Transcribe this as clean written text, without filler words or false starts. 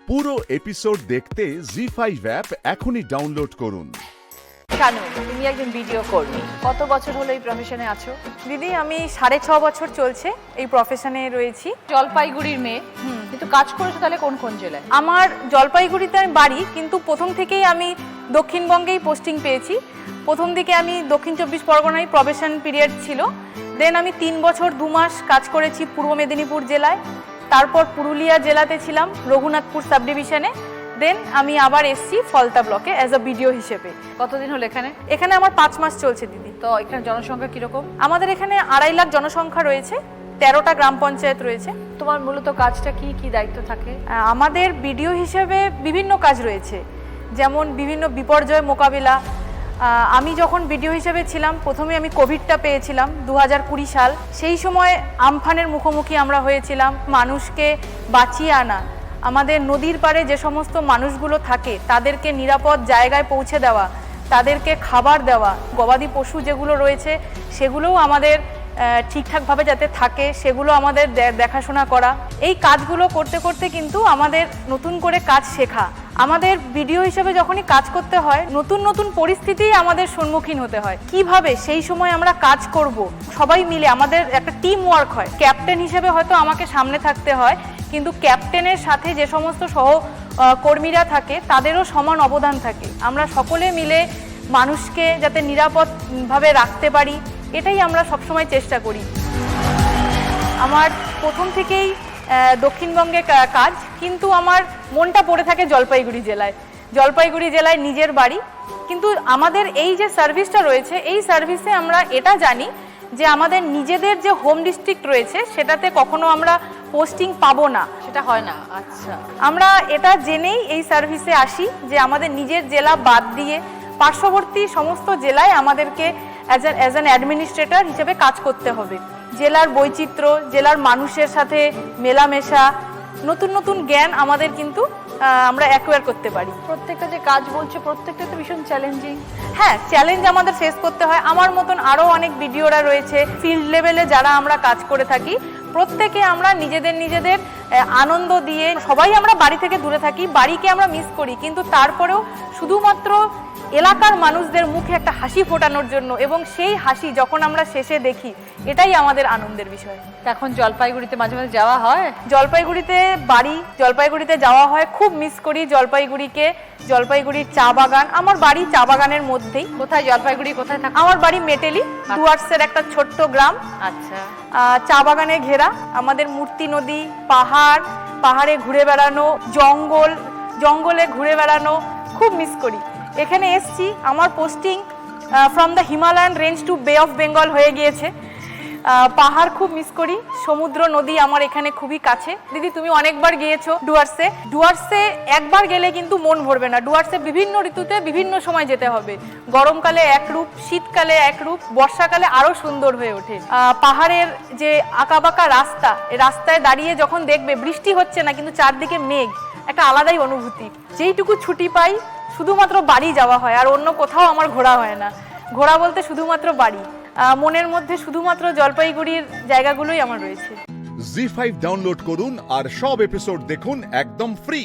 পুরো এপিসোড দেখতে জি5 অ্যাপ এখনই ডাউনলোড করুন। শানু, তুমি একজন ভিডিও কর্মী, কত বছর হলো এই প্রফেশনে আছো? দিদি আমি 6.5 বছর চলছে এই প্রফেশনে রয়েছি। জলপাইগুড়ির মেয়ে, কিন্তু কাজ করেছো তাহলে কোন কোন জেলায়? আমার জলপাইগুড়িতে আমি বাড়ি, কিন্তু প্রথম থেকেই আমি দক্ষিণবঙ্গেই পোস্টিং পেয়েছি। প্রথম দিকে আমি দক্ষিণ 24 পরগনায় প্রবেশন পিরিয়ড ছিল, দেন আমি 3 বছর 2 মাস কাজ করেছি পূর্ব মেদিনীপুর জেলায়, তারপর পুরুলিয়া জেলাতে ছিলাম রঘুনাথপুর সাব ডিভিশনে, দেন আমি আবার এসছি ফলতা ব্লকে অ্যাজ আ বিডিও হিসেবে। কতদিন হলো এখানে? এখানে আমার 5 মাস চলছে দিদি। তো এখানে জনসংখ্যা কিরকম? আমাদের এখানে 2.5 লাখ জনসংখ্যা রয়েছে, 13টা গ্রাম পঞ্চায়েত রয়েছে। তোমার মূলত কাজটা কি কি দায়িত্ব থাকে? আমাদের বিডিও হিসেবে বিভিন্ন কাজ রয়েছে, যেমন বিভিন্ন বিপর্যয় মোকাবিলা। আমি যখন বিডিও হিসেবে ছিলাম, প্রথমে আমি কোভিডটা পেয়েছিলাম 2020 সাল। সেই সময় আমফানের মুখোমুখি আমরা হয়েছিলাম। মানুষকে বাঁচিয়ে আনা, আমাদের নদীর পাড়ে যে সমস্ত মানুষগুলো থাকে তাদেরকে নিরাপদ জায়গায় পৌঁছে দেওয়া, তাদেরকে খাবার দেওয়া, গবাদি পশু যেগুলো রয়েছে সেগুলোও আমাদের ঠিকঠাকভাবে যাতে থাকে সেগুলো আমাদের দেখাশোনা করা। এই কাজগুলো করতে করতে কিন্তু আমাদের নতুন করে কাজ শেখা। আমাদের ভিডিও হিসেবে যখনই কাজ করতে হয়, নতুন নতুন পরিস্থিতিই আমাদের সম্মুখীন হতে হয়। কিভাবে সেই সময় আমরা কাজ করব, সবাই মিলে আমাদের একটা টিম ওয়ার্ক হয়। ক্যাপ্টেন হিসেবে হয়তো আমাকে সামনে থাকতে হয়, কিন্তু ক্যাপ্টেনের সাথে যে সমস্ত কর্মীরা থাকে তাদেরও সমান অবদান থাকে। আমরা সকলে মিলে মানুষকে যাতে নিরাপদভাবে রাখতে পারি, এটাই আমরা সবসময় চেষ্টা করি। আমার প্রথম থেকেই দক্ষিণবঙ্গে কাজ, কিন্তু আমার মনটা পড়ে থাকে জলপাইগুড়ি জেলায়। জলপাইগুড়ি জেলায় নিজের বাড়ি, কিন্তু আমাদের এই যে সার্ভিসটা রয়েছে, এই সার্ভিসে আমরা এটা জানি যে আমাদের নিজেদের যে হোম ডিস্ট্রিক্ট রয়েছে সেটাতে কখনো আমরা পোস্টিং পাবো না। সেটা হয় না? আচ্ছা। আমরা এটা জেনেই এই সার্ভিসে আসি যে আমাদের নিজের জেলা বাদ দিয়ে পার্শ্ববর্তী সমস্ত জেলায় আমাদেরকে অ্যাজ অ্যান অ্যাডমিনিস্ট্রেটর হিসেবে কাজ করতে হবে। জেলার বৈচিত্র্য, জেলার মানুষের সাথে মেলামেশা, নতুন নতুন জ্ঞান আমাদের কিন্তু আমরা অ্যাকোয়ার করতে পারি। প্রত্যেকটা যে কাজ বলছো প্রত্যেকটা তো ভীষণ চ্যালেঞ্জিং। হ্যাঁ, চ্যালেঞ্জ আমাদের ফেস করতে হয়। আমার মতন আরও অনেক ভিডিওরা রয়েছে ফিল্ড লেভেলে যারা আমরা কাজ করে থাকি। প্রত্যেকে আমরা নিজেদের আনন্দ দিয়ে, সবাই আমরা বাড়ি থেকে দূরে থাকি, বাড়িকে আমরা মিস করি, কিন্তু তারপরেও শুধুমাত্র এলাকার মানুষদের মুখে একটা হাসি ফোটানোর জন্য, এবং সেই হাসি যখন আমরা শেষে দেখি, এটাই আমাদের আনন্দের বিষয়। এখন জলপাইগুড়িতে মাঝে মাঝে যাওয়া হয়? জলপাইগুড়িতে বাড়ি, জলপাইগুড়িতে যাওয়া হয়, খুব মিস করি জলপাইগুড়িকে। জলপাইগুড়ির চা বাগান, আমার বাড়ি চা বাগানের মধ্যেই। কোথায় জলপাইগুড়ি, কোথায় থাকে? আমার বাড়ি মেটেলি, ডুয়ার্সের একটা ছোট্ট গ্রাম। আচ্ছা। চা বাগানে ঘেরা, আমাদের মূর্তি নদী, পাহাড়, পাহাড়ে ঘুরে বেড়ানো, জঙ্গলে ঘুরে বেড়ানো খুব মিস করি। এখানে এসছি, আমার posting from the Himalayan range to Bay of Bengal হয়ে গিয়েছে। পাহাড় খুব মিস করি, সমুদ্র নদী আমার এখানে খুবই কাছে। দিদি তুমি অনেকবার গিয়েছো ডুয়ার্সে একবার গেলে কিন্তু মন ভরবে না। ডুয়ার্সে বিভিন্ন ঋতুতে বিভিন্ন সময় যেতে হবে। গরমকালে এক রূপ, শীতকালে এক রূপ, বর্ষাকালে আরো সুন্দর হয়ে ওঠে। পাহাড়ের যে আঁকাবাঁকা রাস্তা, এই রাস্তায় দাঁড়িয়ে যখন দেখবে বৃষ্টি হচ্ছে না কিন্তু চারদিকে মেঘ, একটা আলাদাই অনুভূতি। যেইটুকু ছুটি পাই শুধুমাত্র বাড়ি যাওয়া হয়, আর অন্য কোথাও আমার ঘোরা হয় না। ঘোরা বলতে শুধুমাত্র বাড়ি। মনের মধ্যে শুধুমাত্র জলপাইগুড়ির জায়গাগুলোই আমার রয়েছে। জি5 ডাউনলোড করুন আর সব এপিসোড দেখুন একদম ফ্রি।